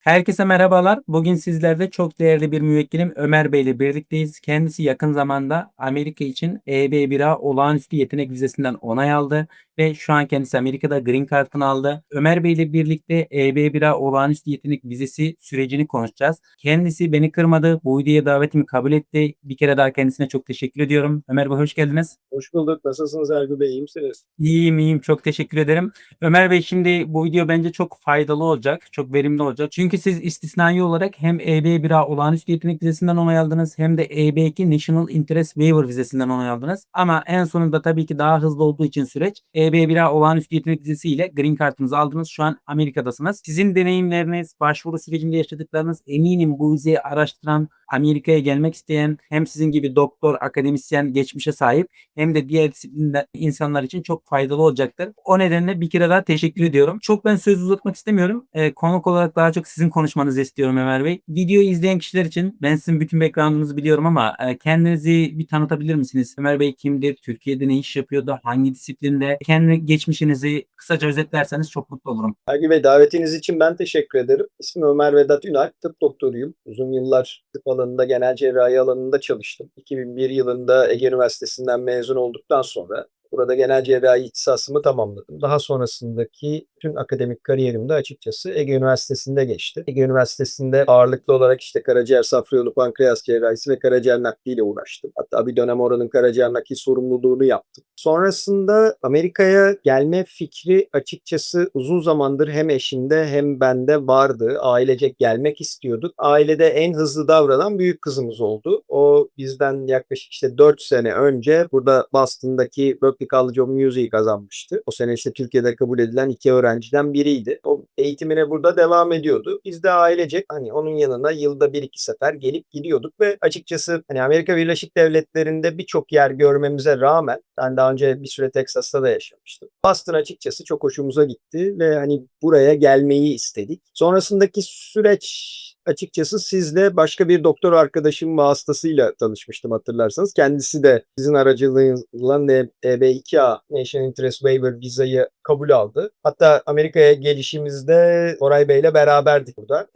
Herkese merhabalar. Bugün sizlerle çok değerli bir müvekkilim Ömer Bey ile birlikteyiz. Kendisi yakın zamanda Amerika için EB-1A olağanüstü yetenek vizesinden onay aldı ve şu an kendisi Amerika'da Green Card'ını aldı. Ömer Bey ile birlikte EB-1A olağanüstü yetenek vizesi sürecini konuşacağız. Kendisi beni kırmadı. Bu videoya davetimi kabul etti. Bir kere daha kendisine çok teşekkür ediyorum. Ömer Bey hoş geldiniz. Hoş bulduk. Nasılsınız Ergü Bey? İyi misiniz? İyiyim iyiyim. Çok teşekkür ederim. Ömer Bey şimdi bu video bence çok faydalı olacak. Çok verimli olacak. Çünkü siz istisnai olarak hem EB-1A olağanüstü yetenek vizesinden onay aldınız hem de EB-2 National Interest Waiver vizesinden onay aldınız. Ama en sonunda tabii ki daha hızlı olduğu için süreç EB-1A olağanüstü yetenek vizesi ile Green Card'ınızı aldınız. Şu an Amerika'dasınız. Sizin deneyimleriniz, başvuru sürecinde yaşadıklarınız eminim bu vizeyi araştıran, Amerika'ya gelmek isteyen hem sizin gibi doktor, akademisyen geçmişe sahip hem de diğer disiplinde insanlar için çok faydalı olacaktır. O nedenle bir kere daha teşekkür ediyorum. Çok ben söz uzatmak istemiyorum. Konuk olarak daha çok sizin konuşmanızı istiyorum Ömer Bey. Videoyu izleyen kişiler için ben sizin bütün background'unuzu biliyorum ama kendinizi bir tanıtabilir misiniz? Ömer Bey kimdir? Türkiye'de ne iş yapıyordu? Hangi disiplinde? Kendi geçmişinizi kısaca özetlerseniz çok mutlu olurum. Ergü Bey davetiniz için ben teşekkür ederim. İsmim Ömer Vedat Ünal. Tıp doktoruyum. Uzun yıllar tıp alanında, genel cerrahi alanında çalıştım. 2001 yılında Ege Üniversitesi'nden mezun olduktan sonra burada genel cerrahi ihtisasımı tamamladım. Daha sonrasındaki tüm akademik kariyerim de açıkçası Ege Üniversitesi'nde geçti. Ege Üniversitesi'nde ağırlıklı olarak işte karaciğer, safra yolu, pankreas cerrahisi ve karaciğer nakliyle uğraştım. Hatta bir dönem oranın karaciğer nakli sorumluluğunu yaptım. Sonrasında Amerika'ya gelme fikri açıkçası uzun zamandır hem eşimde hem bende vardı. Ailecek gelmek istiyorduk. Ailede en hızlı davranan büyük kızımız oldu. O bizden yaklaşık işte 4 sene önce burada Boston'daki Berklee College of Music'i kazanmıştı. O sene işte Türkiye'de kabul edilen 2 öğrenciden biriydi. O eğitimine burada devam ediyordu. Biz de ailecek hani onun yanına yılda 1-2 sefer gelip gidiyorduk ve açıkçası hani Amerika Birleşik Devletleri'nde birçok yer görmemize rağmen ben daha önce bir süre Texas'ta da yaşamıştım. Boston açıkçası çok hoşumuza gitti ve hani buraya gelmeyi istedik. Sonrasındaki süreç açıkçası sizle başka bir doktor arkadaşım vasıtasıyla tanışmıştım hatırlarsanız. Kendisi de sizin aracılığınızla EB2A National Interest Waiver vizayı kabul aldı. Hatta Amerika'ya gelişimizde Koray Bey'le beraberdik burada.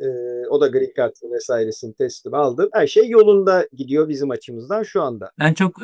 O da Green Card vesairesini teslim aldı. Her şey yolunda gidiyor bizim açımızdan şu anda. Ben çok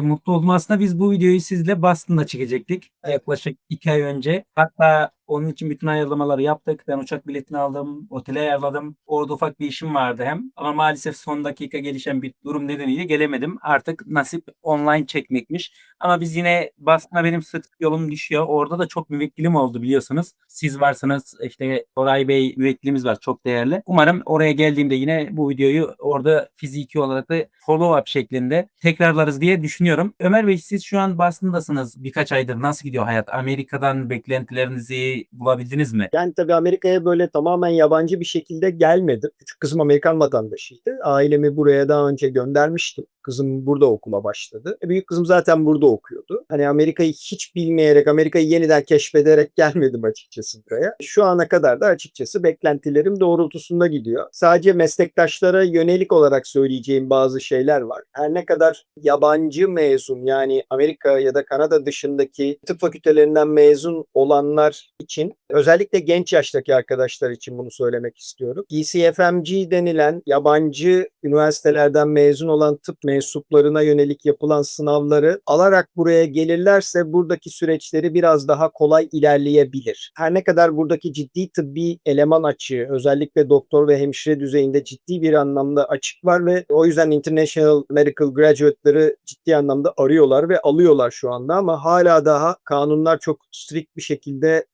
mutlu oldum. Aslında biz bu videoyu sizle Boston'da çekecektik. Yaklaşık 2 ay önce. Hatta onun için bütün ayarlamaları yaptık. Ben uçak biletini aldım, otele ayarladım. Orada ufak bir işim vardı hem. Ama maalesef son dakika gelişen bir durum nedeniyle gelemedim. Artık nasip online çekmekmiş. Ama biz yine Boston'a benim sık yolum düşüyor. Orada da çok müvekkilim oldu biliyorsunuz. Siz varsınız, işte Koray Bey müvekkilimiz var çok değerli. Umarım oraya geldiğimde yine bu videoyu orada fiziki olarak da follow up şeklinde tekrarlarız diye düşünüyorum. Ömer Bey siz şu an Boston'dasınız birkaç aydır. Nasıl gidiyor hayat? Amerika'dan beklentilerinizi bulabildiniz mi? Yani tabii Amerika'ya böyle tamamen yabancı bir şekilde gelmedim. Küçük kızım Amerikan vatandaşıydı. Ailemi buraya daha önce göndermiştim. Kızım burada okula başladı. Büyük kızım zaten burada okuyordu. Hani Amerika'yı hiç bilmeyerek, Amerika'yı yeniden keşfederek gelmedim açıkçası buraya. Şu ana kadar da açıkçası beklentilerim doğrultusunda gidiyor. Sadece meslektaşlara yönelik olarak söyleyeceğim bazı şeyler var. Her ne kadar yabancı mezun yani Amerika ya da Kanada dışındaki tıp fakültelerinden mezun olanlar için özellikle genç yaştaki arkadaşlar için bunu söylemek istiyorum. ECFMG denilen yabancı üniversitelerden mezun olan tıp mensuplarına yönelik yapılan sınavları alarak buraya gelirlerse buradaki süreçleri biraz daha kolay ilerleyebilir. Her ne kadar buradaki ciddi tıbbi eleman açığı özellikle doktor ve hemşire düzeyinde ciddi bir anlamda açık var ve o yüzden International Medical Graduate'ları ciddi anlamda arıyorlar ve alıyorlar şu anda ama hala daha kanunlar çok strict bir şekilde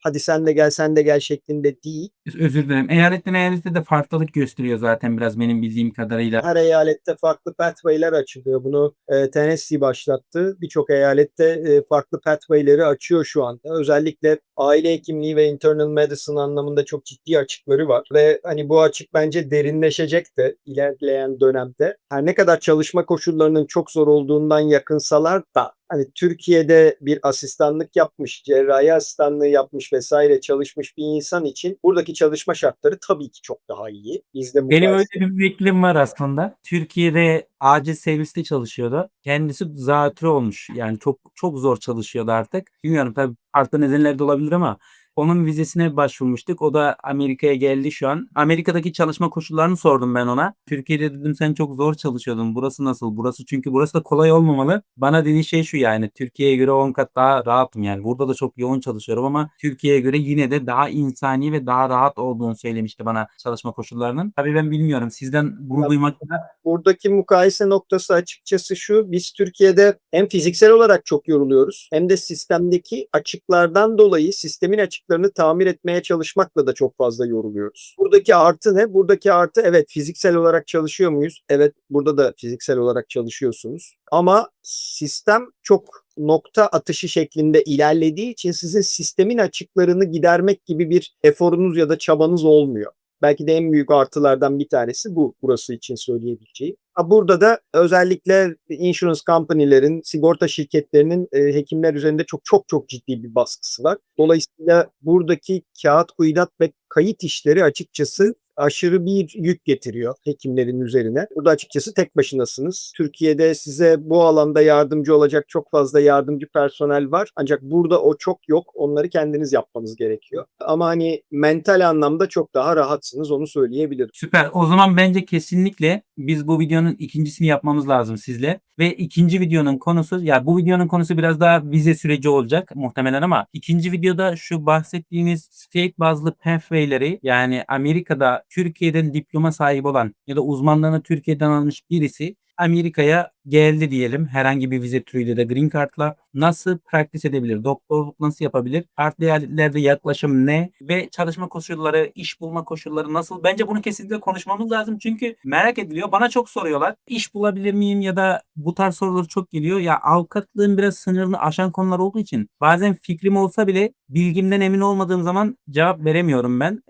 hadi sen de gel sen de gel şeklinde değil. Özür dilerim. Eyaletten eyalete de farklılık gösteriyor zaten biraz benim bildiğim kadarıyla. Her eyalette farklı pathway'ler açılıyor. Bunu Tennessee başlattı. Birçok eyalette farklı pathway'leri açıyor şu anda. Özellikle aile hekimliği ve internal medicine anlamında çok ciddi açıkları var. Ve hani bu açık bence derinleşecek de ilerleyen dönemde. Her ne kadar çalışma koşullarının çok zor olduğundan yakınsalar da hani Türkiye'de bir asistanlık yapmış, cerrahi asistanlığı yapmış vesaire çalışmış bir insan için buradaki çalışma şartları tabii ki çok daha iyi. Bizde Benim öyle mukayese. bir müvekkilim var aslında. Türkiye'de acil serviste çalışıyordu. Kendisi zatürre olmuş. Yani çok çok zor çalışıyordu artık. Bilmiyorum tabii farklı nedenler de olabilir ama Onun vizesine başvurmuştuk. O da Amerika'ya geldi şu an. Amerika'daki çalışma koşullarını sordum ben ona. Türkiye'de dedim sen çok zor çalışıyordun. Burası nasıl? Çünkü burası da kolay olmamalı. Bana dediği şey şu, yani Türkiye'ye göre 10 kat daha rahatım yani. Burada da çok yoğun çalışıyorum ama Türkiye'ye göre yine de daha insani ve daha rahat olduğunu söylemişti bana çalışma koşullarının. Tabii ben bilmiyorum. Sizden bunu Ya, duymak buradaki mukayese noktası açıkçası şu: biz Türkiye'de hem fiziksel olarak çok yoruluyoruz hem de sistemdeki açıklardan dolayı sistemin açıklarını tamir etmeye çalışmakla da çok fazla yoruluyoruz. Buradaki artı ne? Buradaki artı, evet, fiziksel olarak çalışıyor muyuz? Evet, burada da fiziksel olarak çalışıyorsunuz. Ama sistem çok nokta atışı şeklinde ilerlediği için sizin sistemin açıklarını gidermek gibi bir eforunuz ya da çabanız olmuyor. Belki de en büyük artılardan bir tanesi bu, burası için söyleyebileceğim. Burada da özellikle insurance company'lerin, sigorta şirketlerinin hekimler üzerinde çok çok çok ciddi bir baskısı var. Dolayısıyla buradaki kağıt, kuyudat ve kayıt işleri açıkçası aşırı bir yük getiriyor hekimlerin üzerine. Burada açıkçası tek başınasınız. Türkiye'de size bu alanda yardımcı olacak çok fazla yardımcı personel var. Ancak burada o çok yok. Onları kendiniz yapmanız gerekiyor. Ama hani mental anlamda çok daha rahatsınız, onu söyleyebilirim. süper. O zaman bence kesinlikle biz bu videonun ikincisini yapmamız lazım sizle. Ve ikinci videonun konusu, ya bu videonun konusu biraz daha vize süreci olacak muhtemelen ama ikinci videoda şu bahsettiğiniz state bazlı pathway'leri, yani Amerika'da Türkiye'den diploma sahibi olan ya da uzmanlığını Türkiye'den almış birisi Amerika'ya geldi diyelim, herhangi bir vize türüyle de green card'la nasıl practice edebilir? Doktorluk nasıl yapabilir? Farklı yerlerde yaklaşım ne? Ve çalışma koşulları, iş bulma koşulları nasıl? Bence bunu kesinlikle konuşmamız lazım. Çünkü merak ediliyor. Bana çok soruyorlar. İş bulabilir miyim ya da bu tarz sorular çok geliyor. Ya avukatlığın biraz sınırını aşan konular olduğu için bazen fikrim olsa bile bilgimden emin olmadığım zaman cevap veremiyorum ben.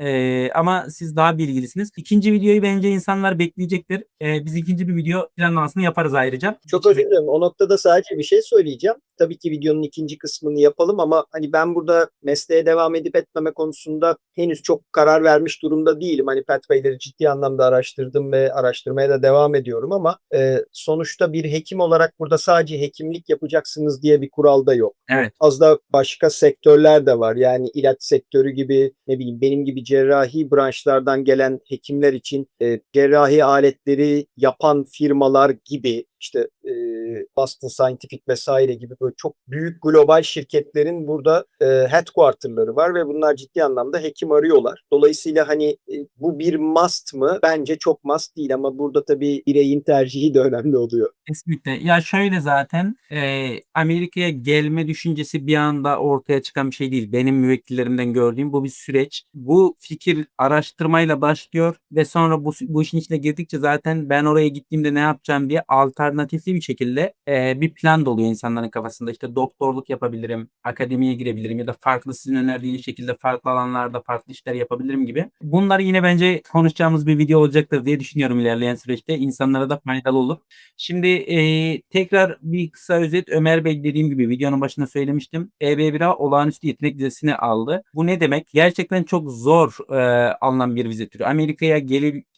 Ama siz daha bilgilisiniz. İkinci videoyu bence insanlar bekleyecektir. Biz ikinci bir video planlamasını yaparız ayrıca. Çok özür dilerim. O noktada sadece bir şey söyleyeceğim. Tabii ki videonun ikinci kısmını yapalım ama hani ben burada mesleğe devam edip etmeme konusunda henüz çok karar vermiş durumda değilim. Hani pathway'leri ciddi anlamda araştırdım ve araştırmaya da devam ediyorum ama sonuçta bir hekim olarak burada sadece hekimlik yapacaksınız diye bir kural da yok. Evet. Az da başka sektörler de var. Yani ilaç sektörü gibi, ne bileyim, benim gibi cerrahi branşlardan gelen hekimler için cerrahi aletleri yapan firmalar gibi, işte Boston Scientific vesaire gibi böyle çok büyük global şirketlerin burada headquarter'ları var ve bunlar ciddi anlamda hekim arıyorlar. Dolayısıyla hani bu bir must mı? Bence çok must değil ama burada tabii bireyin tercihi de önemli oluyor. Kesinlikle. Ya şöyle, zaten Amerika'ya gelme düşüncesi bir anda ortaya çıkan bir şey değil. Benim müvekkillerimden gördüğüm bu bir süreç. Bu fikir araştırmayla başlıyor ve sonra bu işin içine girdikçe zaten ben oraya gittiğimde ne yapacağım diye alternatifli bir şekilde bir plan doluyor insanların kafasında. İşte doktorluk yapabilirim, akademiye girebilirim ya da farklı, sizin önerdiğiniz şekilde farklı alanlarda farklı işler yapabilirim gibi. Bunlar yine bence konuşacağımız bir video olacaktır diye düşünüyorum ilerleyen süreçte. İnsanlara da faydalı olur. Şimdi tekrar bir kısa özet. Ömer Bey, dediğim gibi videonun başında söylemiştim, EB1A olağanüstü yetenek vizesini aldı. Bu ne demek? Gerçekten çok zor alınan bir vize türü.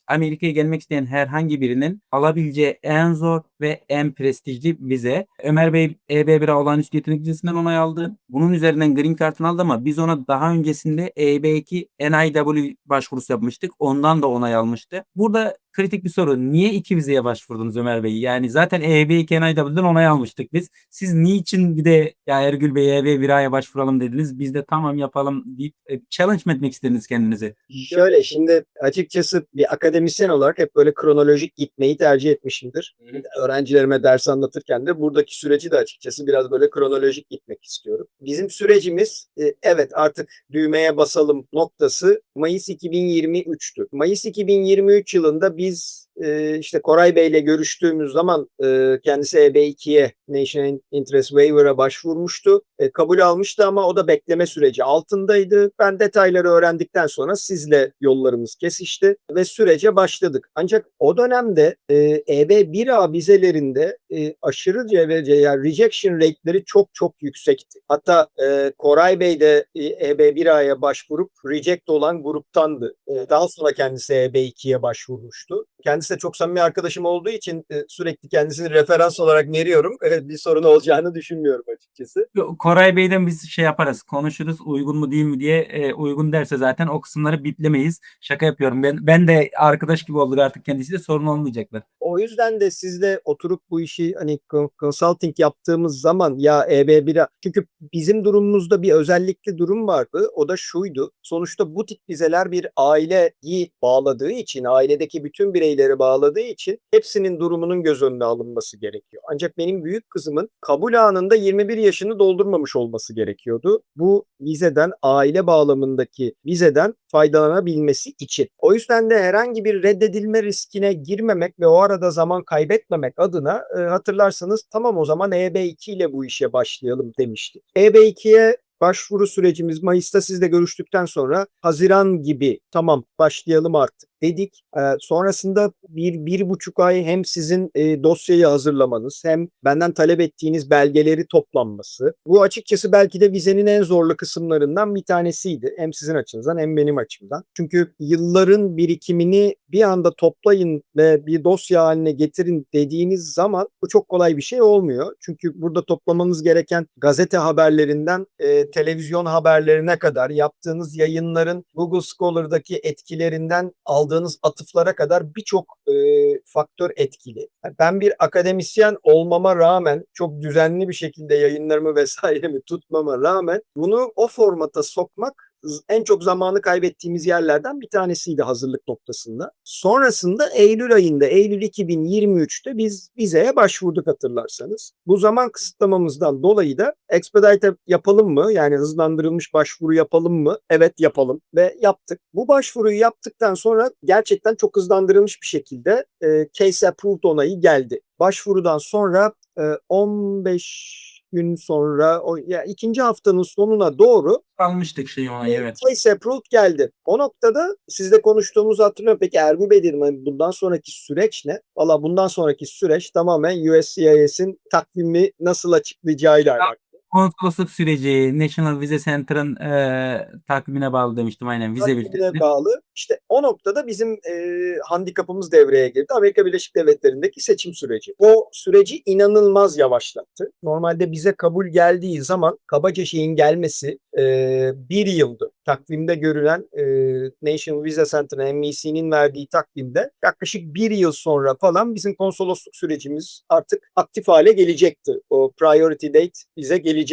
Amerika'ya gelmek isteyen herhangi birinin alabileceği en zor ve en prestijli vize. Ömer Bey EB1A olağanüstü yetenek vizesinden onay aldı. Bunun üzerinden Green Card'ını aldı ama biz ona daha öncesinde EB2 NIW başvurusu yapmıştık. Ondan da onay almıştı. Burada kritik bir soru. Niye iki vizeye başvurdunuz Ömer Bey? Yani zaten EB2 NIW'den onay almıştık biz. Siz niçin bir de ya Ergül Bey EB1A'ya başvuralım dediniz? Biz de tamam yapalım deyip challenge mi etmek istediniz kendinizi? Şöyle, şimdi açıkçası bir akademisyen olarak hep böyle kronolojik gitmeyi tercih etmişimdir. Öğrencilerime ders anlatırken de buradaki süreci de açıkçası biraz böyle kronolojik gitmek istiyorum. Bizim sürecimiz evet, artık düğmeye basalım noktası Mayıs 2023'tü. Mayıs 2023 yılında biz işte Koray Bey ile görüştüğümüz zaman kendisi EB2'ye, National Interest Waiver'a başvurmuştu. Kabul almıştı ama o da bekleme süreci altındaydı. Ben detayları öğrendikten sonra sizle yollarımız kesişti ve sürece başladık. Ancak o dönemde EB1A vizelerinde aşırı derece, yani rejection rate'leri çok çok yüksekti. Hatta Koray Bey de EB1A'ya başvurup reject olan gruptandı. Daha sonra kendisi EB2'ye başvurmuştu. Kendisi de çok samimi arkadaşım olduğu için sürekli kendisini referans olarak veriyorum. Bir sorun olacağını düşünmüyorum açıkçası. Koray Bey'den biz şey yaparız, konuşuruz uygun mu değil mi diye. Uygun derse zaten o kısımları bitlemeyiz. Şaka yapıyorum. Ben de arkadaş gibi olduk artık, kendisiyle sorun olmayacaklar. O yüzden de sizle oturup bu işi hani consulting yaptığımız zaman ya EB1'e, çünkü bizim durumumuzda bir özellikli durum vardı. O da şuydu. Sonuçta bu tip vizeler bir aileyi bağladığı için, ailedeki bütün bireyleri bağladığı için hepsinin durumunun göz önüne alınması gerekiyor. Ancak benim büyük kızımın kabul anında 21 yaşını doldurmamış olması gerekiyordu. Bu vizeden, aile bağlamındaki vizeden faydalanabilmesi için. O yüzden de herhangi bir reddedilme riskine girmemek ve o arada zaman kaybetmemek adına hatırlarsanız tamam o zaman EB2 ile bu işe başlayalım demiştik. EB2'ye başvuru sürecimiz Mayıs'ta sizle görüştükten sonra Haziran gibi tamam başlayalım artık dedik. Sonrasında bir buçuk ay hem sizin dosyayı hazırlamanız hem benden talep ettiğiniz belgeleri toplanması. Bu açıkçası belki de vizenin en zorlu kısımlarından bir tanesiydi. Hem sizin açınızdan hem benim açımdan. Çünkü yılların birikimini bir anda toplayın ve bir dosya haline getirin dediğiniz zaman bu çok kolay bir şey olmuyor. Çünkü burada toplamanız gereken gazete haberlerinden televizyon haberlerine kadar yaptığınız yayınların Google Scholar'daki etkilerinden aldığınız atıflara kadar birçok faktör etkili. Yani ben bir akademisyen olmama rağmen çok düzenli bir şekilde yayınlarımı vesairemi tutmama rağmen bunu o formata sokmak en çok zamanı kaybettiğimiz yerlerden bir tanesiydi hazırlık noktasında. Sonrasında Eylül ayında, Eylül 2023'te biz vizeye başvurduk hatırlarsanız. Bu zaman kısıtlamamızdan dolayı da expedite yapalım mı? Yani hızlandırılmış başvuru yapalım mı? Evet yapalım ve yaptık. Bu başvuruyu yaptıktan sonra gerçekten çok hızlandırılmış bir şekilde case approved onayı geldi. Başvurudan sonra 15 gün sonra ikinci haftanın sonuna doğru Almıştık şeyi ona, evet. case approved geldi. O noktada sizle konuştuğumuzu hatırlıyorum. Peki Erbil Bey dedim hani bundan sonraki süreç ne? Valla bundan sonraki süreç tamamen USCIS'in takvimi nasıl açıklayacağıyla alakalı. Konsolosluk süreci, National Vize Center'ın takvimine bağlı demiştim, aynen, vize Takvimine bülteni. bağlı. İşte o noktada bizim handikapımız devreye girdi. Amerika Birleşik Devletleri'ndeki seçim süreci. O süreci inanılmaz yavaşlattı. Normalde bize kabul geldiği zaman kabaca şeyin gelmesi bir yıldı. Takvimde görülen National Visa Center NVC'nin verdiği takvimde yaklaşık bir yıl sonra falan bizim konsolosluk sürecimiz artık aktif hale gelecekti. O priority date bize gelecekti.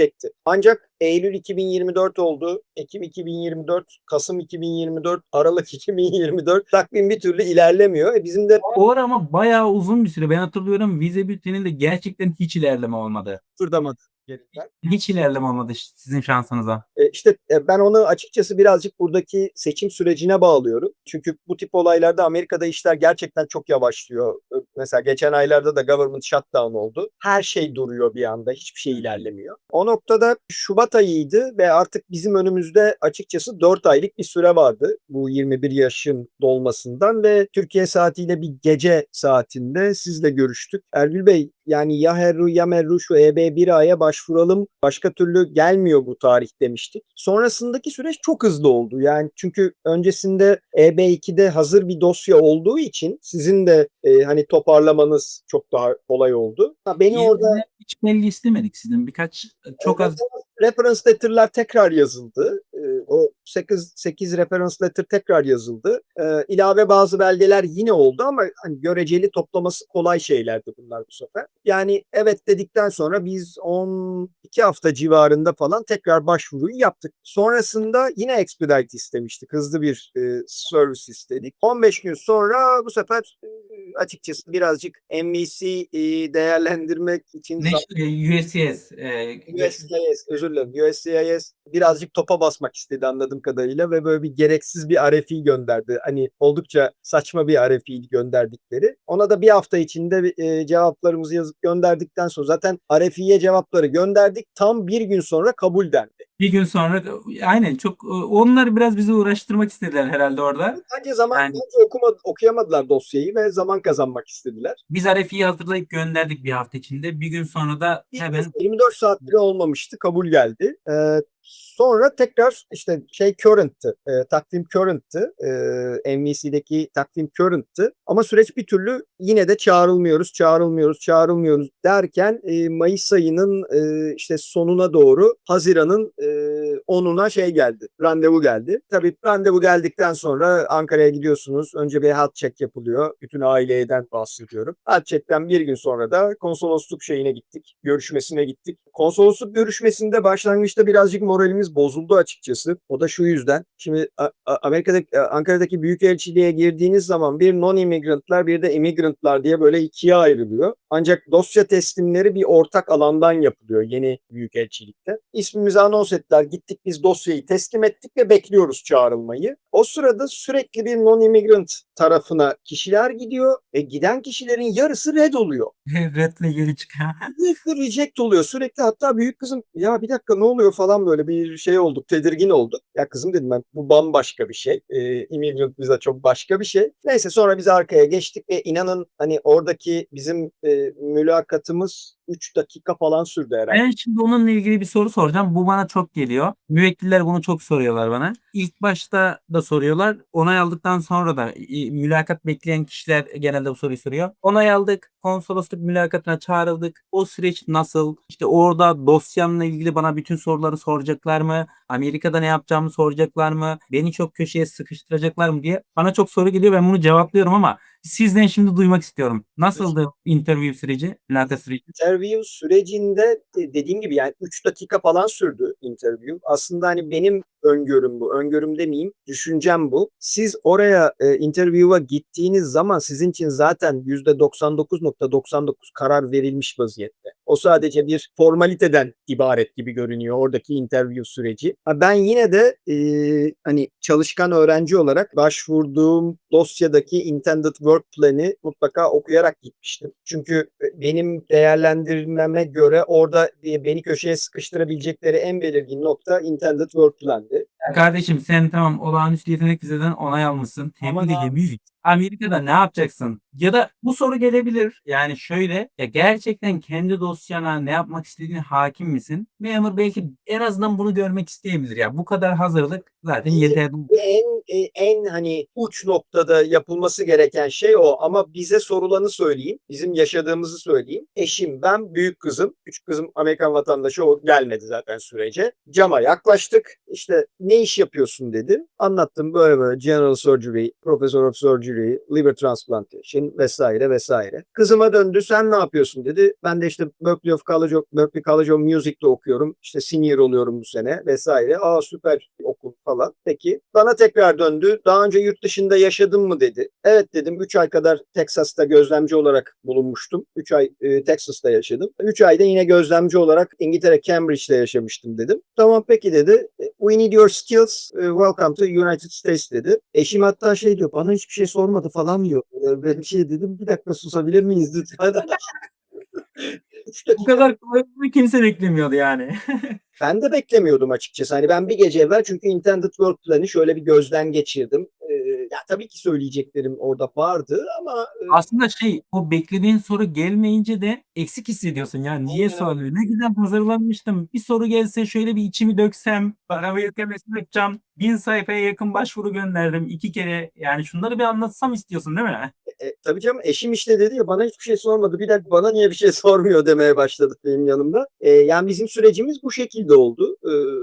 Ancak Eylül 2024 oldu. Ekim 2024, Kasım 2024, Aralık 2024 takvim bir türlü ilerlemiyor. Bizim de O ara ama bayağı uzun bir süre. Ben hatırlıyorum, vize bülteninde gerçekten hiç ilerleme olmadı. fırdamadı. Hiç ilerleme olmadı sizin şansınıza. İşte ben onu açıkçası birazcık buradaki seçim sürecine bağlıyorum. Çünkü bu tip olaylarda Amerika'da işler gerçekten çok yavaşlıyor. Mesela geçen aylarda da government shutdown oldu. Her şey duruyor bir anda. Hiçbir şey ilerlemiyor. O noktada Şubat ayıydı ve artık bizim önümüzde açıkçası 4 aylık bir süre vardı. Bu 21 yaşın dolmasından ve Türkiye saatiyle bir gece saatinde sizle görüştük. Erbil Bey, yani ya Herru ya Merru şu EB1A'ya başvuralım. Başka türlü gelmiyor bu tarih demiştik. Sonrasındaki süreç çok hızlı oldu. Yani çünkü öncesinde EB2'de hazır bir dosya olduğu için sizin de hani toparlamanız çok daha kolay oldu. Beni orada Hiç belge istemedik sizden. Birkaç, çok az. reference letter'lar tekrar yazıldı. O 8 reference letter tekrar yazıldı. İlave bazı belgeler yine oldu ama hani göreceli toplaması kolay şeylerdi bunlar bu sefer. Yani evet dedikten sonra biz 12 hafta civarında falan tekrar başvuruyu yaptık. Sonrasında yine expedite istemiştik. Hızlı bir service istedik. 15 gün sonra bu sefer açıkçası birazcık NVC değerlendirmek için USCIS. USCIS, özür dilerim. USCIS birazcık topa basmak istedi anladığım kadarıyla ve böyle bir gereksiz bir RFI gönderdi. Hani oldukça saçma bir RFI gönderdikleri. Ona da bir hafta içinde cevaplarımızı yazıp gönderdikten sonra zaten RFI'ye cevapları gönderdik. Tam bir gün sonra kabul dendi. Bir gün sonra aynen, çok onlar biraz bizi uğraştırmak istediler herhalde orada. Bence Yani okuyamadılar dosyayı ve zaman kazanmak istediler. biz RFI'yi hazırlayıp gönderdik bir hafta içinde. Bir gün sonra da hemen 24 saat bile olmamıştı. Kabul geldi. Sonra tekrar işte current'tı. Takvim current'tı. MVC'deki takvim current'tı. Ama süreç bir türlü yine de çağrılmıyoruz derken Mayıs ayının işte sonuna doğru Haziran'ın 10'una geldi. Randevu geldi. Tabii randevu geldikten sonra Ankara'ya gidiyorsunuz. Önce bir health check yapılıyor. Bütün aileden bahsediyorum. Health check'ten bir gün sonra da konsolosluk gittik. Görüşmesine gittik. Konsolosluk görüşmesinde başlangıçta birazcık moralimiz bozuldu açıkçası. O da şu yüzden. Şimdi Ankara'daki Büyükelçiliğe girdiğiniz zaman bir non-immigrantlar bir de immigrantlar diye böyle ikiye ayrılıyor. Ancak dosya teslimleri bir ortak alandan yapılıyor yeni Büyükelçilikte. İsmimizi anons ettiler. Gittik biz dosyayı teslim ettik ve bekliyoruz çağrılmayı. O sırada sürekli bir non-immigrant tarafına kişiler gidiyor ve giden kişilerin yarısı red oluyor. Red'le geri çıkıyor. Sürekli reject oluyor. Sürekli hatta büyük kızım ya bir dakika ne oluyor falan böyle bir olduk. Tedirgin olduk. Ya kızım dedim ben bu bambaşka bir şey. Immigrant viza çok başka bir şey. Neyse sonra biz arkaya geçtik ve inanın hani oradaki bizim mülakatımız 3 dakika falan sürdü herhalde. Ben şimdi onunla ilgili bir soru soracağım. Bu bana çok geliyor. Müvekkiller bunu çok soruyorlar bana. İlk başta da soruyorlar. Onay aldıktan sonra da mülakat bekleyen kişiler genelde bu soruyu soruyor. Onay aldık. Konsolosluk mülakatına çağrıldık. O süreç nasıl? İşte orada dosyamla ilgili bana bütün soruları soracaklar mı? Amerika'da ne yapacağımı soracaklar mı? Beni çok köşeye sıkıştıracaklar mı diye. Bana çok soru geliyor. Ben bunu cevaplıyorum ama sizden şimdi duymak istiyorum. Nasıldı interview süreci, mülakat süreci? Interview sürecinde dediğim gibi yani 3 dakika falan sürdü interview. Aslında hani benim öngörüm bu. Öngörüm demeyeyim, düşüncem bu. Siz oraya interview'a gittiğiniz zaman sizin için zaten %99,99 karar verilmiş vaziyette. O sadece bir formaliteden ibaret gibi görünüyor oradaki interview süreci. Ben yine de hani çalışkan öğrenci olarak başvurduğum dosyadaki intended work plan'i mutlaka okuyarak gitmiştim. Çünkü benim değerlendirmeme göre orada beni köşeye sıkıştırabilecekleri en belirgin nokta intended work plan'dı. Kardeşim sen tamam olağanüstü yetenek vizeden onay almışsın. Aman Tebrik ederim. Amerika'da ne yapacaksın? Ya da bu soru gelebilir. Yani şöyle ya gerçekten kendi dosyana ne yapmak istediğine hakim misin? Memur belki en azından bunu görmek isteyebilir. Ya bu kadar hazırlık zaten yeter. En hani uç noktada yapılması gereken şey o. Ama bize sorulanı söyleyeyim. Bizim yaşadığımızı söyleyeyim. Eşim, ben, büyük kızım. Küçük kızım Amerikan vatandaşı, o gelmedi zaten sürece. Cama yaklaştık. İşte ne iş yapıyorsun dedi. Anlattım böyle general surgery, professor of surgery, liver transplantation vesaire vesaire. Kızıma döndü, sen ne yapıyorsun dedi. Ben de işte Berklee College of Music'te okuyorum. İşte senior oluyorum bu sene vesaire. Aa süper okul falan. Peki. Bana tekrar döndü. Daha önce yurt dışında yaşadın mı dedi. Evet dedim. 3 ay kadar Texas'ta gözlemci olarak bulunmuştum. 3 ay Texas'ta yaşadım. 3 ayda yine gözlemci olarak İngiltere Cambridge'de yaşamıştım dedim. Tamam peki dedi. We need your skills. Welcome to United States dedi. Eşim hatta diyor, bana hiçbir şey sormadı falan diyor. Ben bir şey dedim. Bir dakika susabilir miyiz lütfen? Bu kadar kolay kimse beklemiyordu yani. Ben de beklemiyordum açıkçası. Hani ben bir gece evvel çünkü intended work planı şöyle bir gözden geçirdim. Ya tabii ki söyleyeceklerim orada vardı ama Aslında o beklediğin soru gelmeyince de eksik hissediyorsun. Yani niye aynen öyle. soruyor? Ne güzel hazırlanmıştım. Bir soru gelse şöyle bir içimi döksem, para yüklemesini yapacağım. 1000 sayfaya yakın başvuru gönderdim 2 kere. Yani şunları bir anlatsam istiyorsun değil mi? Tabii canım, eşim işte dedi ya, bana hiçbir şey sormadı. Bir dakika, bana niye bir şey sormuyor demeye başladı benim yanımda. Yani bizim sürecimiz bu şekilde oldu.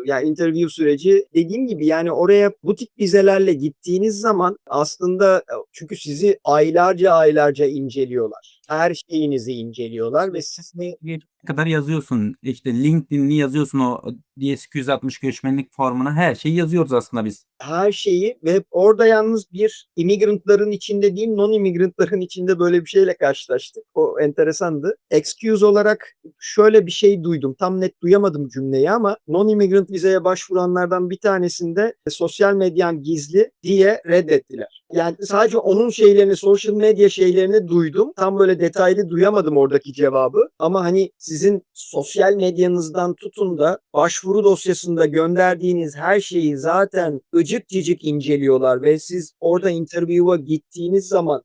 Yani interview süreci dediğim gibi, yani oraya bu tip vizelerle gittiğiniz zaman aslında çünkü sizi aylarca inceliyorlar. Her şeyinizi inceliyorlar ve siz Ne kadar yazıyorsun. İşte LinkedIn'i yazıyorsun o DS260 göçmenlik formuna. Her şeyi yazıyoruz aslında biz. her şeyi ve orada yalnız bir immigrantların içinde değil, non-immigrantların içinde böyle bir şeyle karşılaştık. O enteresandı. Excuse olarak şöyle bir şey duydum. Tam net duyamadım cümleyi ama non-immigrant vizeye başvuranlardan bir tanesinde sosyal medyan gizli diye reddettiler. Yani sadece onun şeylerini, sosyal medya şeylerini duydum. Tam böyle detaylı duyamadım oradaki cevabı. Ama hani sizin sosyal medyanızdan tutun da başvuru dosyasında gönderdiğiniz her şeyi zaten ıcık cıcık inceliyorlar ve siz orada interview'a gittiğiniz zaman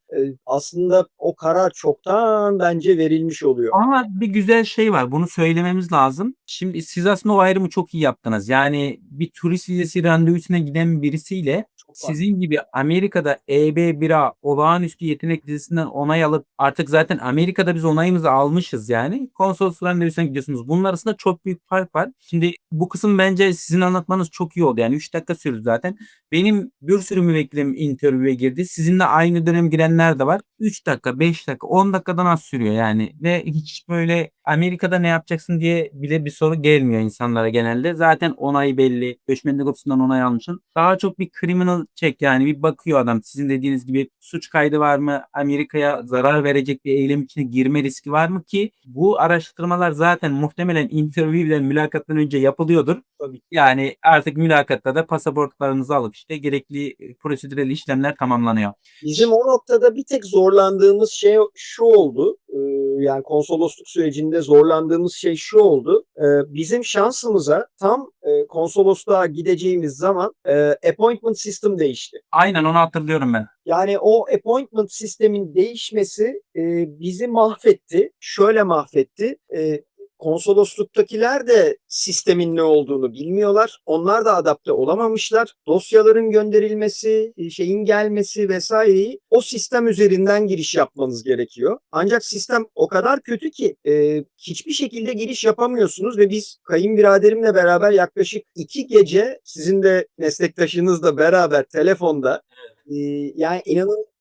aslında o karar çoktan bence verilmiş oluyor. Ama bir güzel şey var. Bunu söylememiz lazım. Şimdi siz aslında o ayrımı çok iyi yaptınız. Yani bir turist vizesi randevusuna giden birisiyle Çok farklı. sizin gibi Amerika'da EB-1A olağanüstü yetenek vizesinden onay alıp artık zaten Amerika'da biz onayımızı almışız yani. Konsolosluk randevusuna gidiyorsunuz. Bunun arasında çok büyük fark var. Şimdi bu kısım bence sizin anlatmanız çok iyi oldu. Yani 3 dakika sürdü zaten. Benim bir sürü müvekkilim interview'e girdi. Sizinle aynı dönem girenler de var. 3 dakika, 5 dakika, 10 dakikadan az sürüyor yani. Ve hiç böyle Amerika'da ne yapacaksın diye bile bir soru gelmiyor insanlara genelde. Zaten onayı belli. Göçmenlik ofisinden onay almışsın. Daha çok bir criminal check, yani bir bakıyor adam. Sizin dediğiniz gibi suç kaydı var mı? Amerika'ya zarar verecek bir eylem içine girme riski var mı ki? Bu araştırmalar zaten muhtemelen interview'den, mülakattan önce yapılıyordur. Tabii. Yani artık mülakatta da pasaportlarınızı alıp işte gerekli prosedürel işlemler tamamlanıyor. Bizim o noktada bir tek zorlandığımız şey şu oldu. Yani konsolosluk sürecinde zorlandığımız şey şu oldu. Bizim şansımıza tam konsolosluğa gideceğimiz zaman appointment system değişti. Aynen, onu hatırlıyorum ben. Yani o appointment sistemin değişmesi bizi mahvetti. Şöyle mahvetti. Konsolosluktakiler de sistemin ne olduğunu bilmiyorlar. Onlar da adapte olamamışlar. Dosyaların gönderilmesi, şeyin gelmesi vesaireyi o sistem üzerinden giriş yapmanız gerekiyor. Ancak sistem o kadar kötü ki hiçbir şekilde giriş yapamıyorsunuz ve biz kayınbiraderimle beraber yaklaşık 2 gece sizin de meslektaşınızla beraber telefonda yani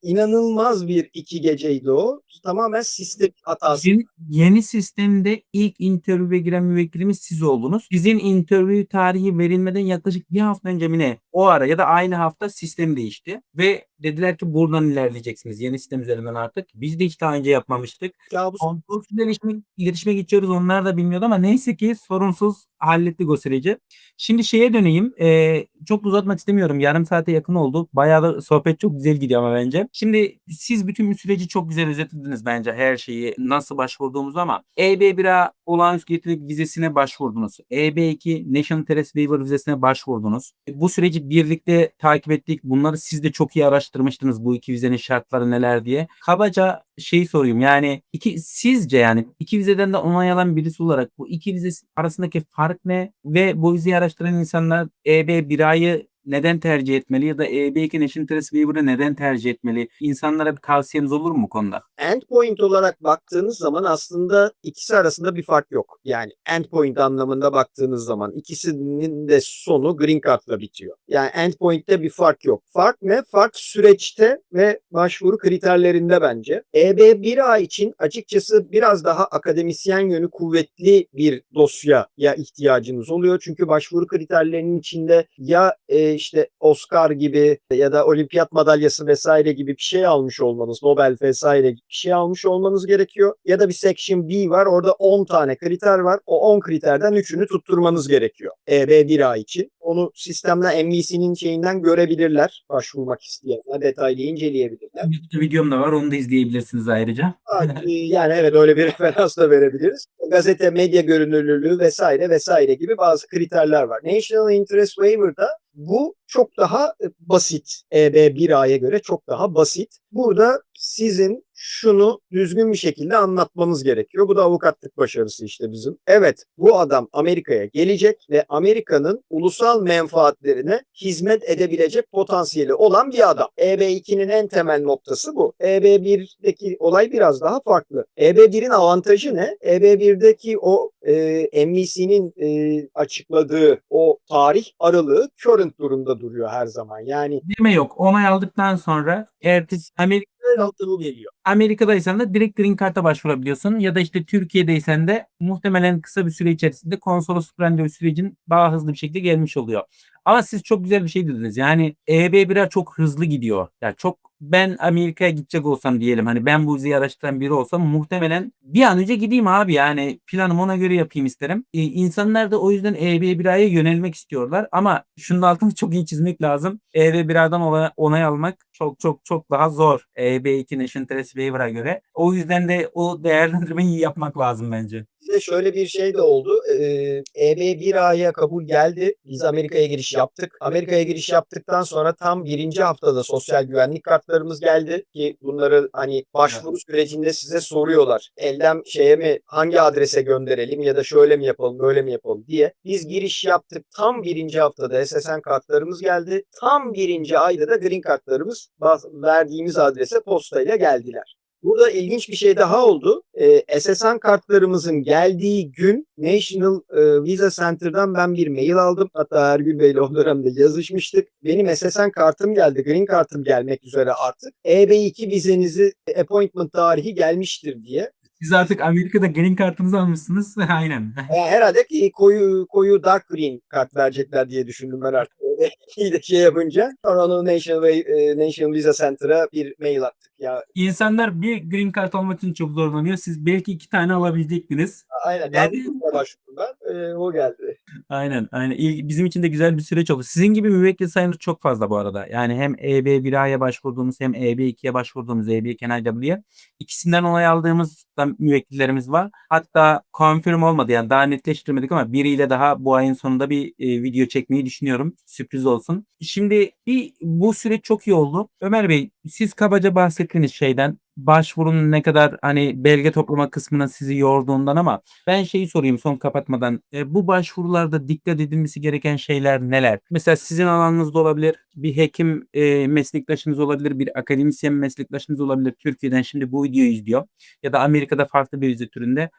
inanılmaz bir 2 geceydi o. Tamamen sistem hatası. Yeni sistemde ilk interview'e giren müvekkilimiz siz oldunuz. Sizin interview tarihi verilmeden yaklaşık bir hafta önce mi ne? O ara ya da aynı hafta sistem değişti. Ve dediler ki buradan ilerleyeceksiniz. Yeni sistem üzerinden artık. Biz de hiç daha önce yapmamıştık. Kabus. Kontrolsüz iletişime geçiyoruz. Onlar da bilmiyordu ama neyse ki sorunsuz hallettik o süreci. Şimdi şeye döneyim. Çok uzatmak istemiyorum. Yarım saate yakın oldu. Bayağı da sohbet çok güzel gidiyor ama bence. Şimdi siz bütün süreci çok güzel özetlediniz bence, her şeyi, nasıl başvurduğumuzu, ama EB-1A olağanüstü yetenek vizesine başvurdunuz. EB-2 National Interest Waiver vizesine başvurdunuz. Bu süreci birlikte takip ettik. Bunları siz de çok iyi araştırmıştınız, bu iki vizenin şartları neler diye. Kabaca şeyi sorayım, yani sizce yani iki vizeden de onay alan birisi olarak bu iki vize arasındaki fark ne ve bu vizeyi araştıran insanlar EB-1A'yı neden tercih etmeli ya da EB2 National Interest Waiver'ı neden tercih etmeli? İnsanlara bir tavsiyeniz olur mu bu konuda? Endpoint olarak baktığınız zaman aslında ikisi arasında bir fark yok. Yani endpoint anlamında baktığınız zaman ikisinin de sonu green card'la bitiyor. Yani endpoint'te bir fark yok. Fark ne? Fark süreçte ve başvuru kriterlerinde bence. EB1A için açıkçası biraz daha akademisyen yönü kuvvetli bir dosyaya ihtiyacınız oluyor. Çünkü başvuru kriterlerinin içinde ya işte Oscar gibi ya da olimpiyat madalyası vesaire gibi bir şey almış olmanız, Nobel vesaire gibi bir şey almış olmanız gerekiyor. Ya da bir Section B var, orada 10 tane kriter var. O 10 kriterden 3'ünü tutturmanız gerekiyor. EB1A için. Onu sistemden MVC'nin şeyinden görebilirler. Başvurmak isteyenler detaylı inceleyebilirler. YouTube videom da var, onu da izleyebilirsiniz ayrıca. Yani evet, öyle bir referans da verebiliriz. Gazete, medya görünürlüğü vesaire vesaire gibi bazı kriterler var. National Interest Waiver'da bu çok daha basit. EB1A'ya göre çok daha basit. Burada sizin şunu düzgün bir şekilde anlatmanız gerekiyor. Bu da avukatlık başarısı işte bizim. Evet, bu adam Amerika'ya gelecek ve Amerika'nın ulusal menfaatlerine hizmet edebilecek potansiyeli olan bir adam. EB2'nin en temel noktası bu. EB1'deki olay biraz daha farklı. EB1'in avantajı ne? EB1'deki o MVC'nin açıkladığı o tarih aralığı current durumda duruyor her zaman. Yani Deme yok. Onay aldıktan sonra ertesi altını geliyor. Amerika'daysan da direkt Green Card'a başvurabiliyorsun ya da işte Türkiye'deysen de muhtemelen kısa bir süre içerisinde konsolosluk randevu sürecin daha hızlı bir şekilde gelmiş oluyor. Ama siz çok güzel bir şey dediniz. Yani EB1'e çok hızlı gidiyor. Ya çok ben Amerika'ya gidecek olsam diyelim hani ben bu vizeyi araştıran biri olsam muhtemelen bir an önce gideyim abi yani planımı ona göre yapayım isterim. İnsanlar da o yüzden EB1'e yönelmek istiyorlar ama şunun altını çok iyi çizmek lazım. EB1'den onay almak çok çok çok daha zor. EB2 Nation Test Waiver'a göre. O yüzden de o değerlendirmeyi iyi yapmak lazım bence. Bize şöyle bir şey de oldu. EB1A'ya kabul geldi. Biz Amerika'ya giriş yaptık. Amerika'ya giriş yaptıktan sonra tam birinci haftada sosyal güvenlik kartlarımız geldi ki bunları hani başvuru sürecinde size soruyorlar. Elden şeye mi hangi adrese gönderelim ya da şöyle mi yapalım böyle mi yapalım diye. Biz giriş yaptık. Tam birinci haftada SSN kartlarımız geldi. Tam birinci ayda da green kartlarımız verdiğimiz adrese postayla geldiler. Burada ilginç bir şey daha oldu. SSN kartlarımızın geldiği gün National Visa Center'dan ben bir mail aldım. Hatta Ergül Bey'le o dönemde yazışmıştık. Benim SSN kartım geldi. Green kartım gelmek üzere artık. EB2 vizenizi appointment tarihi gelmiştir diye. Siz artık Amerika'da green kartınızı almışsınız. Aynen. Herhalde koyu dark green kart verecekler diye düşündüm ben artık. İyi de şey yapınca. Sonra onu National Visa Center'a bir mail attık. Ya İnsanlar bir green card almak için çok zorlanıyor. Siz belki 2 tane alabilecektiniz. aynen. Ben Yani başvurdum ben. O geldi. aynen. Bizim için de güzel bir süreç oldu. Sizin gibi müvekkil sayımız çok fazla bu arada. Yani hem EB1A'ya başvurduğumuz hem EB2'ye başvurduğumuz EB NIW'ye ikisinden onay aldığımız da müvekkillerimiz var. Hatta confirm olmadı yani daha netleştirmedik ama biriyle daha bu ayın sonunda bir video çekmeyi düşünüyorum. Sürpriz olsun. Şimdi bu süreç çok iyi oldu. Ömer Bey siz kabaca bahsettiğiniz şeyden başvurunun ne kadar hani belge toplama kısmına sizi yorduğundan ama ben şeyi sorayım son kapatmadan. Bu başvurularda dikkat edilmesi gereken şeyler neler? Mesela sizin alanınızda olabilir, bir hekim meslektaşınız olabilir, bir akademisyen meslektaşınız olabilir. Türkiye'den şimdi bu videoyu izliyor ya da Amerika'da farklı bir vize türünde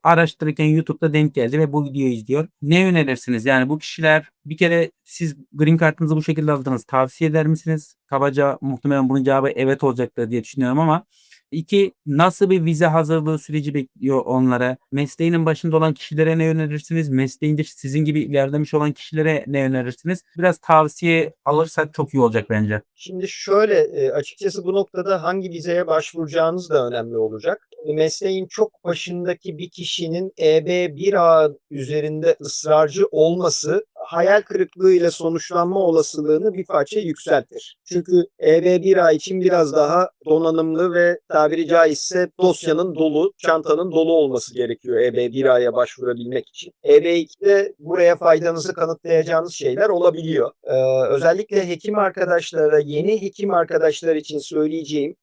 araştırırken YouTube'da denk geldi ve bu videoyu izliyor. Ne önerirsiniz? Yani bu kişiler bir kere siz green kartınızı bu şekilde aldınız. Tavsiye eder misiniz? Kabaca muhtemelen bunun cevabı evet olacaktır diye düşünüyorum ama İki, nasıl bir vize hazırlığı süreci bekliyor onlara? Mesleğinin başında olan kişilere ne önerirsiniz? Mesleğinde sizin gibi ilerlemiş olan kişilere ne önerirsiniz? Biraz tavsiye alırsak çok iyi olacak bence. Şimdi şöyle açıkçası bu noktada hangi vizeye başvuracağınız da önemli olacak. Mesleğin çok başındaki bir kişinin EB1A üzerinde ısrarcı olması hayal kırıklığıyla sonuçlanma olasılığını bir parça yükseltir. Çünkü EB1A için biraz daha donanımlı ve tabiri caizse dosyanın dolu, çantanın dolu olması gerekiyor EB1A'ya başvurabilmek için. EB2'de buraya faydanızı kanıtlayacağınız şeyler olabiliyor. Özellikle hekim arkadaşlara, yeni hekim arkadaşlar için söyleyeceğim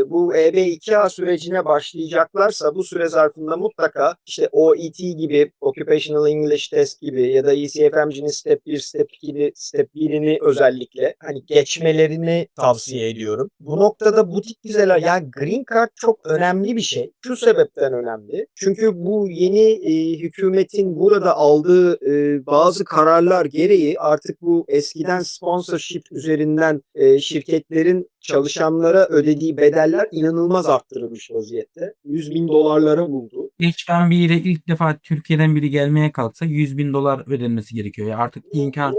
bu EB2A sürecine başlayacaklarsa bu süre zarfında mutlaka işte OET gibi, Occupational English Test gibi ya da ECFMC'nin Step 1, Step 2'li, Step 1'ini özellikle hani geçmelerini tavsiye ediyorum. Bu noktada bu tip vizeler yani Green Card çok önemli bir şey. Şu sebepten önemli. Çünkü bu yeni hükümetin burada aldığı bazı kararlar gereği artık bu eskiden sponsorship üzerinden şirketlerin çalışanlara ödediği bedeller inanılmaz arttırılmış vaziyette. 100 bin dolarlara buldu. H1B ile ilk defa Türkiye'den biri gelmeye kalksa 100 bin dolar ödenmesi gerekiyor. Ya artık imkan.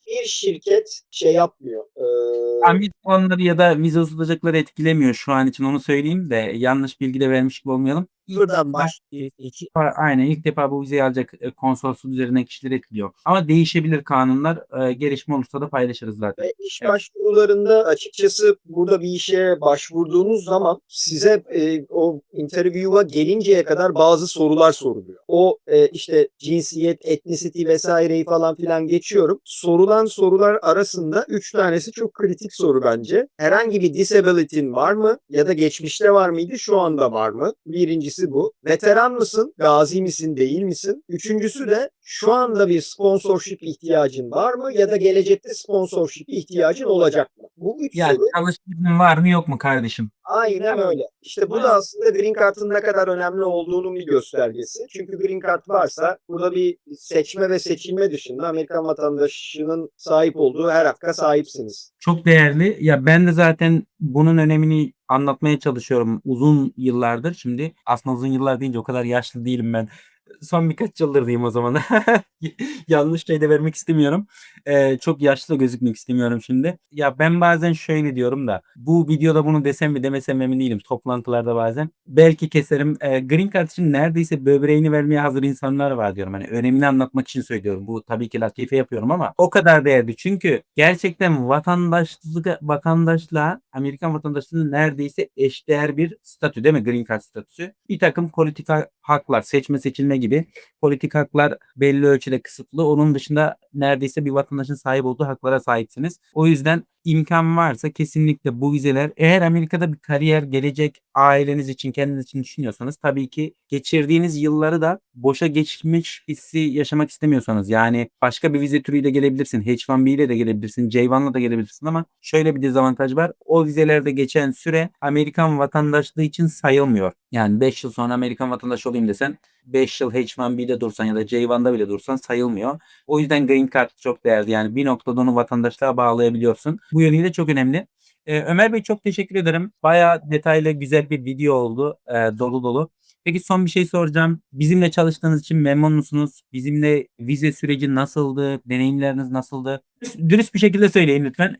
Bir şirket şey yapmıyor. Amit puanları ya da vize uzatacakları etkilemiyor şu an için onu söyleyeyim de yanlış bilgi de vermiş gibi olmayalım. Buradan Aynen ilk defa bu vizeyi alacak konsolosluk üzerinden kişileri etkiliyor. Ama değişebilir kanunlar. Gelişme olursa da paylaşırız zaten. Ve iş Evet. başvurularında açıkçası burada bir işe başvurduğunuz zaman size o interview'a gelinceye kadar bazı sorular soruluyor. O işte cinsiyet, etnisity vesaireyi falan filan geçiyorum. Sorulan sorular arasında 3 tanesi çok kritik soru bence. Herhangi bir disability'in var mı? Ya da geçmişte var mıydı? Şu anda var mı? Birincisi bu. Veteran mısın? Gazi misin? Değil misin? Üçüncüsü de şu anda bir sponsorship ihtiyacın var mı? Ya da gelecekte sponsorship ihtiyacın olacak mı? Bu üç Yani soru çalıştığın var mı yok mu kardeşim? aynen öyle. İşte bu da aslında Green Card'ın ne kadar önemli olduğunun bir göstergesi. Çünkü Green Card varsa burada bir seçme ve seçilme dışında Amerikan vatandaşının sahip olduğu her hakka sahipsiniz. Çok değerli. Ya ben de zaten bunun önemini anlatmaya çalışıyorum uzun yıllardır. Şimdi aslında uzun yıllar deyince o kadar yaşlı değilim ben. Son birkaç yıldır diyeyim o zaman. Yanlış şey de vermek istemiyorum. Çok yaşlı da gözükmek istemiyorum şimdi. Ya ben bazen şöyle diyorum da bu videoda bunu desem mi demesem emin değilim. Toplantılarda bazen. Belki keserim. Green Card için neredeyse böbreğini vermeye hazır insanlar var diyorum. Hani önemini anlatmak için söylüyorum. Bu tabii ki latife yapıyorum ama o kadar değerli. Çünkü gerçekten vatandaşlığa, Amerikan vatandaşlığına neredeyse eşdeğer bir statü değil mi? Green Card statüsü. Bir takım politika haklar, seçme seçilme gibi politik haklar belli ölçüde kısıtlı. Onun dışında neredeyse bir vatandaşın sahip olduğu haklara sahipsiniz. O yüzden imkan varsa kesinlikle bu vizeler, eğer Amerika'da bir kariyer, gelecek, aileniz için, kendiniz için düşünüyorsanız, tabii ki geçirdiğiniz yılları da boşa geçmiş hissi yaşamak istemiyorsanız, yani başka bir vize türüyle gelebilirsin. H1B ile de gelebilirsin. J1'la da gelebilirsin ama şöyle bir dezavantaj var. O vizelerde geçen süre Amerikan vatandaşlığı için sayılmıyor. Yani 5 yıl sonra Amerikan vatandaşı olayım desen 5 yıl H1B'de dursan ya da J1'da bile dursan sayılmıyor. O yüzden Green Card çok değerli. Yani bir noktada onu vatandaşlığa bağlayabiliyorsun. Bu yönüyle çok önemli. Ömer Bey çok teşekkür ederim. Bayağı detaylı güzel bir video oldu. Dolu dolu. Peki son bir şey soracağım. Bizimle çalıştığınız için memnun musunuz? Bizimle vize süreci nasıldı? Deneyimleriniz nasıldı? Dürüst bir şekilde söyleyin lütfen.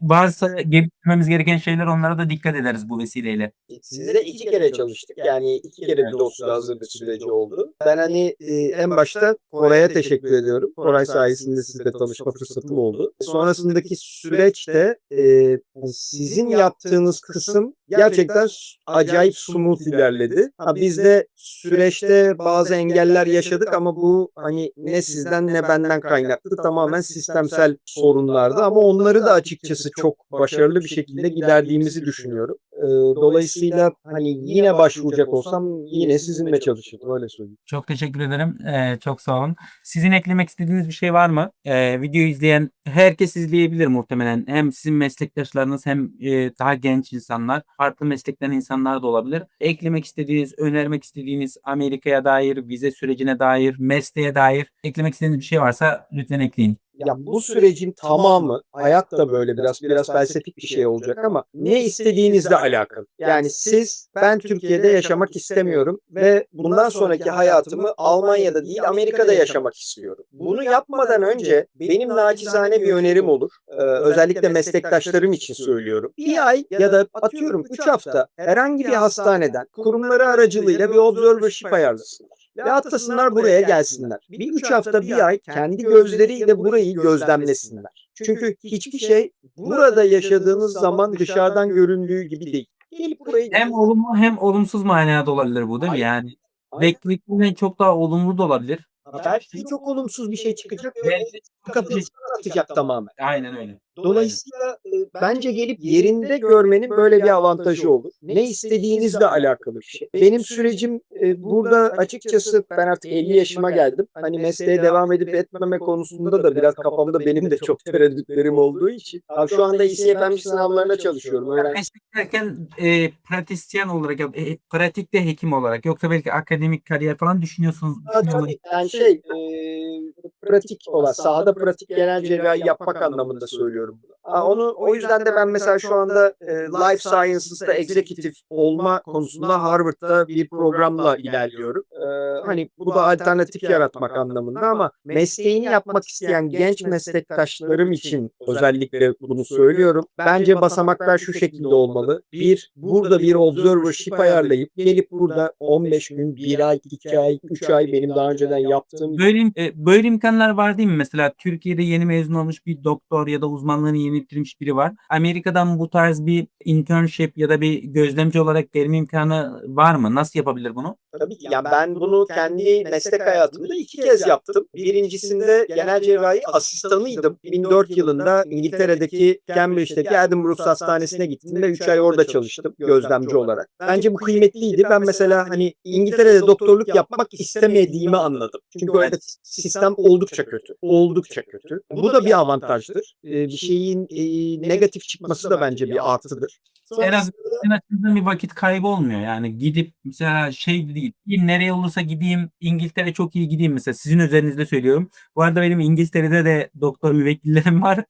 Bazı geliştirmemiz gereken şeyler, onlara da dikkat ederiz bu vesileyle. Sizle 2 kere çalıştık. Yani 2 kere bir dosya hazırlık süreci oldu. Ben hani en başta Koray'a teşekkür ediyorum. Koray sayesinde sizle tanışma fırsatım oldu. Sonrasındaki süreçte sizin yaptığınız kısım gerçekten acayip smooth ilerledi. Biz de süreçte bazı engeller yaşadık ama bu hani ne sizden ne benden kaynaklı, tamamen sistemsel sorunlardı ama onları da açıkçası çok başarılı bir şekilde giderdiğimizi düşünüyorum. Dolayısıyla hani yine başvuracak olsam yine sizinle çalışırdım, öyle söyleyeyim. Çok teşekkür ederim. Çok sağ olun. Sizin eklemek istediğiniz bir şey var mı? Videoyu izleyen herkes izleyebilir muhtemelen. Hem sizin meslektaşlarınız hem daha genç insanlar, farklı meslekten insanlar da olabilir. Eklemek istediğiniz, önermek istediğiniz, Amerika'ya dair, vize sürecine dair, mesleğe dair eklemek istediğiniz bir şey varsa lütfen ekleyin. Ya bu sürecin tamamı, hayat da böyle biraz felsefik bir şey olacak ama ne istediğinizle alakalı. Yani ben Türkiye'de yaşamak istemiyorum ve bundan sonraki hayatımı Almanya'da değil Amerika'da yaşamak istiyorum. Bunu yapmadan önce benim naçizane bir önerim olur. Özellikle meslektaşlarım için söylüyorum. Bir ay ya da atıyorum 3 hafta herhangi bir hastaneden kurumları aracılığıyla bir observership ayarlasınlar. Ve atlasınlar, buraya gelsinler. Bir 3 hafta bir ay kendi gözleriyle burayı gözlemlesinler. Çünkü hiçbir şey burada yaşadığınız zaman dışarıdan göründüğü gibi değil. Gelip burayı Hem olumlu hem olumsuz manada olabilir bu, değil mi? Yani beklediğinden çok daha olumlu da olabilir. belki çok olumsuz bir şey çıkacak ve Belki kapınızı atacak tamamen. aynen öyle. Dolayısıyla bence gelip yerinde görmenin böyle bir avantajı olur. Ne istediğinizle alakalı bir şey. Benim sürecim burada açıkçası, ben artık 50 yaşıma geldim. Hani mesleğe devam edip etmeme konusunda da biraz kafamda benim de çok tereddütlerim olduğu için. Şu anda İCFM sınavlarına çalışıyorum. Meslek derken pratisyen olarak, pratikte hekim olarak, yoksa belki akademik kariyer falan düşünüyorsunuz. Tabii. Yani pratik olan, sahada pratik genel cerrahi yapmak anlamında söylüyorum bunu. O yüzden de ben mesela şu anda Life Sciences'ta executive olma konusunda Harvard'da bir programla ilerliyorum. Hani bu da alternatif yaratmak anlamında ama mesleğini yapmak isteyen genç meslektaşlarım için özellikle bunu söylüyorum. Bence basamaklar şu şekilde olmalı. Burada bir observership ayarlayıp gelip burada 15 gün, 1 ay, 2 ay, 3 ay benim daha önceden yaptığım. Böyle imkanlar var değil mi? Mesela Türkiye'de yeni mezun olmuş bir doktor ya da uzmanlığını yeni bitirmiş biri var. Amerika'dan bu tarz bir internship ya da bir gözlemci olarak gelme imkanı var mı? Nasıl yapabilir bunu? Tabii ki. Yani ben bunu kendi meslek hayatımda 2 kez yaptım. Birincisinde genel cerrahi asistanıydım. 2004 yılında İngiltere'deki Cambridge'deki Edinburgh Hastanesi'ne gittim ve 3 ay orada çalıştım gözlemci olarak. Bence bu kıymetliydi. Ben mesela hani İngiltere'de doktorluk yapmak istemediğimi anladım. Çünkü orada sistem oldukça kötü. Oldukça kötü. Bu da bir avantajdır. Bir şeyin negatif çıkması da bence bir artıdır. En az Sonrasında sizin açınızdan bir vakit kaybı olmuyor. Yani gidip mesela şey değil. Nereye olursa gideyim, İngiltere çok iyi gideyim mesela. Sizin özelinizde söylüyorum. Bu arada benim İngiltere'de de doktor müvekkillerim var.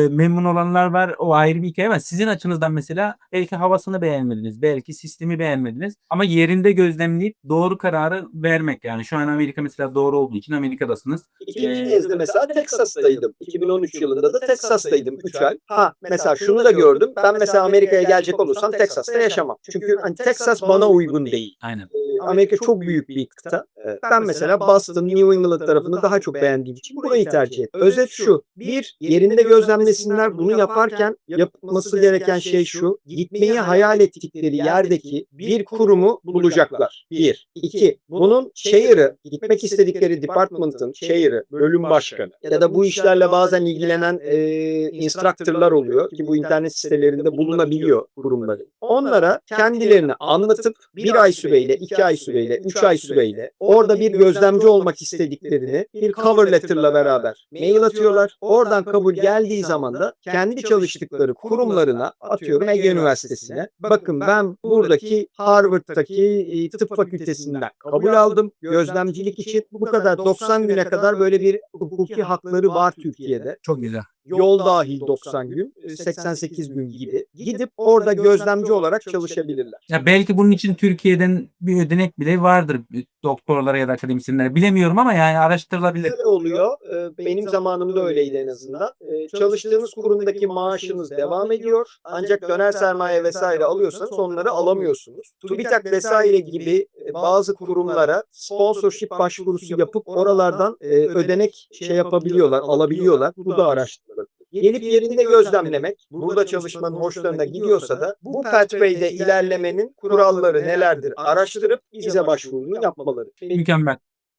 Memnun olanlar var. O ayrı bir hikaye var. Sizin açınızdan mesela belki havasını beğenmediniz. Belki sistemi beğenmediniz. Ama yerinde gözlemleyip doğru kararı vermek. Yani şu an Amerika mesela doğru olduğu için Amerika'dasınız. İkinci kez de mesela Texas'taydım. 2013 yılında da Texas'taydım 3 ay. Ha mesela şunu da gördüm. Ben mesela Amerika'ya gelecek olursam Texas'ta yaşamam. Çünkü hani Texas bana uygun değil. Aynen. Amerika çok büyük bir kıta. Ben mesela Boston, New England tarafını daha çok beğendiğim için burayı tercih ettim. Özet şu. Bir, yerinde gözlemlesinler. Bunu yaparken yapması gereken şey şu. Gitmeyi hayal ettikleri yerdeki bir kurumu bulacaklar. Bir. İki, bunun chair'ı, gitmek istedikleri department'ın chair'ı, bölüm başkanı ya da bu işlerle bazen ilgilenen instructor'lar oluyor ki bu internet sitelerinde bulunabiliyor kurumları. Onlara kendilerini anlatıp bir ay süreyle, 2 ay süreyle, 3 ay süreyle orada bir gözlemci olmak istediklerini bir cover letter'la beraber mail atıyorlar. Oradan kabul geldiği zaman da kendi çalıştıkları kurumlarına, atıyorum Ege Üniversitesi'ne, bakın ben buradaki Harvard'daki tıp fakültesinden kabul aldım gözlemcilik için. Bu kadar 90 güne kadar böyle bir hukuki hakları var Türkiye'de. Çok güzel. Yol dahil 90 gün, 88 gün gibi gidip orada gözlemci olarak çalışabilirler. Ya belki bunun için Türkiye'den bir ödenek bile vardır doktorlara ya da akademisyenlere. Bilemiyorum ama yani araştırılabilir. Şöyle oluyor, benim zamanımda öyleydi en azından. Çalıştığınız kurumdaki maaşınız devam ediyor. Ancak döner sermaye vesaire alıyorsanız onları alamıyorsunuz. TÜBİTAK vesaire gibi bazı kurumlara sponsorship başvurusu yapıp oralardan ödenek şey yapabiliyorlar, alabiliyorlar. Bu da araştırılır. Gelip yerinde gözlemlemek, burada çalışmanın hoşlarına gidiyorsa da bu pathway'de ilerlemenin kuralları nelerdir araştırıp bize başvurunu yapmaları. Mükemmel.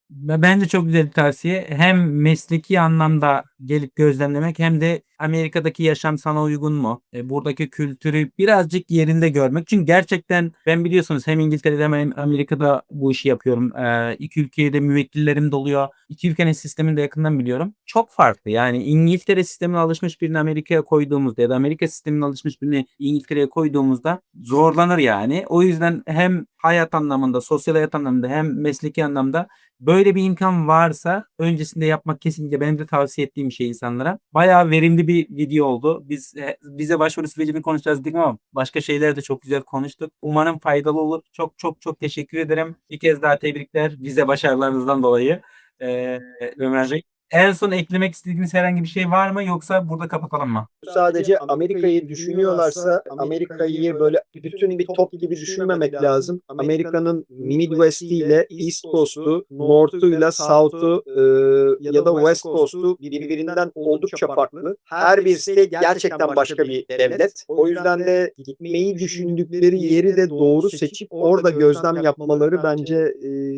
Bence çok güzel bir tavsiye. Hem mesleki anlamda gelip gözlemlemek hem de Amerika'daki yaşam sana uygun mu? Buradaki kültürü birazcık yerinde görmek. Çünkü gerçekten ben biliyorsunuz hem İngiltere'de hem Amerika'da bu işi yapıyorum. İki ülkeye de müvekkillerim de oluyor. İki ülkenin sistemini de yakından biliyorum. Çok farklı. Yani İngiltere sistemine alışmış birini Amerika'ya koyduğumuzda ya da Amerika sistemine alışmış birini İngiltere'ye koyduğumuzda zorlanır yani. O yüzden hem hayat anlamında, sosyal hayat anlamında hem mesleki anlamda böyle bir imkan varsa öncesinde yapmak kesinlikle benim de tavsiye ettiğim şey insanlara. Bayağı verimli bir video oldu. Bize başvuru sürecini konuşacağız dedik ama başka şeyler de çok güzel konuştuk. Umarım faydalı olur. Çok çok çok teşekkür ederim. Bir kez daha tebrikler vize başarılarınızdan dolayı. Ömer Bey. En son eklemek istediğiniz herhangi bir şey var mı yoksa burada kapatalım mı? Sadece Amerika'yı düşünüyorlarsa Amerika'yı böyle bütün bir top gibi düşünmemek lazım. Amerika'nın Midwest'i ile East Coast'u, North'u ile South'u ya da West Coast'u birbirinden oldukça farklı. Her birisi de gerçekten başka bir devlet. O yüzden de gitmeyi düşündükleri yeri de doğru seçip orada gözlem yapmaları bence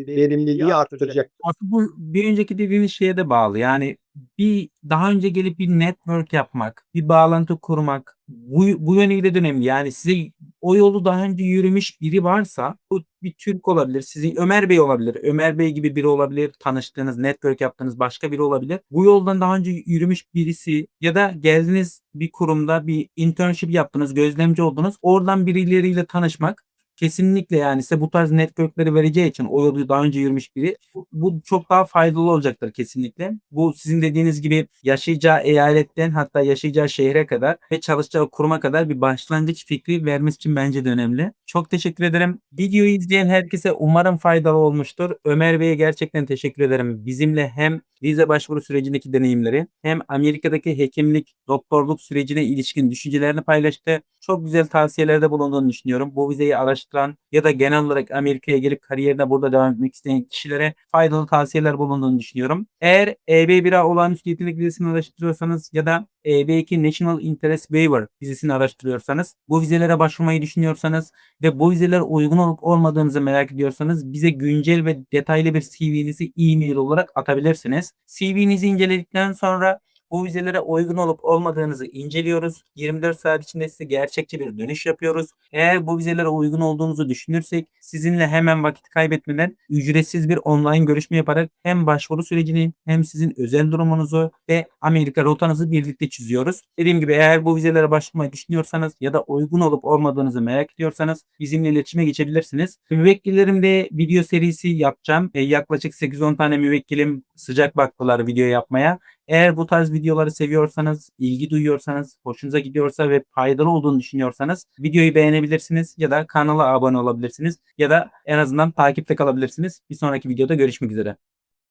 verimliliği arttıracak. Aslında bu bir önceki dediğiniz şeye de bağlı. Yani bir daha önce gelip bir network yapmak, bir bağlantı kurmak bu yönüyle de önemli. Yani size o yolu daha önce yürümüş biri varsa bu bir Türk olabilir, sizin Ömer Bey olabilir, Ömer Bey gibi biri olabilir, tanıştığınız, network yaptığınız başka biri olabilir. Bu yoldan daha önce yürümüş birisi ya da geldiniz bir kurumda bir internship yaptınız, gözlemci oldunuz. Oradan birileriyle tanışmak kesinlikle yani size bu tarz network'leri vereceği için o yolu daha önce yürümüş biri bu çok daha faydalı olacaktır kesinlikle. Bu sizin dediğiniz gibi yaşayacağı eyaletten hatta yaşayacağı şehre kadar ve çalışacağı kuruma kadar bir başlangıç fikri vermesi için bence de önemli. Çok teşekkür ederim. Videoyu izleyen herkese umarım faydalı olmuştur. Ömer Bey'e gerçekten teşekkür ederim. Bizimle hem vize başvuru sürecindeki deneyimleri hem Amerika'daki hekimlik, doktorluk sürecine ilişkin düşüncelerini paylaştı. Çok güzel tavsiyelerde bulunduğunu düşünüyorum. Bu vizeyi araştıran ya da genel olarak Amerika'ya gelip kariyerine burada devam etmek isteyen kişilere faydalı tavsiyeler bulunduğunu düşünüyorum. Eğer EB1A olağanüstü yetenek vizesini araştırıyorsanız ya da EB2 National Interest Waiver vizesini araştırıyorsanız, bu vizelere başvurmayı düşünüyorsanız ve bu vizeler uygun olup olmadığınızı merak ediyorsanız bize güncel ve detaylı bir CV'nizi e-mail olarak atabilirsiniz. CV'nizi inceledikten sonra Bu vizelere uygun olup olmadığınızı inceliyoruz. 24 saat içinde size gerçekçi bir dönüş yapıyoruz. Eğer bu vizelere uygun olduğunuzu düşünürsek sizinle hemen vakit kaybetmeden ücretsiz bir online görüşme yaparak hem başvuru sürecini hem sizin özel durumunuzu ve Amerika rotanızı birlikte çiziyoruz. Dediğim gibi eğer bu vizelere başvurmayı düşünüyorsanız ya da uygun olup olmadığınızı merak ediyorsanız bizimle iletişime geçebilirsiniz. Müvekkillerimde video serisi yapacağım. Yaklaşık 8-10 tane müvekkilim sıcak baktılar video yapmaya. Eğer bu tarz videoları seviyorsanız, ilgi duyuyorsanız, hoşunuza gidiyorsa ve faydalı olduğunu düşünüyorsanız videoyu beğenebilirsiniz ya da kanala abone olabilirsiniz ya da en azından takipte kalabilirsiniz. Bir sonraki videoda görüşmek üzere.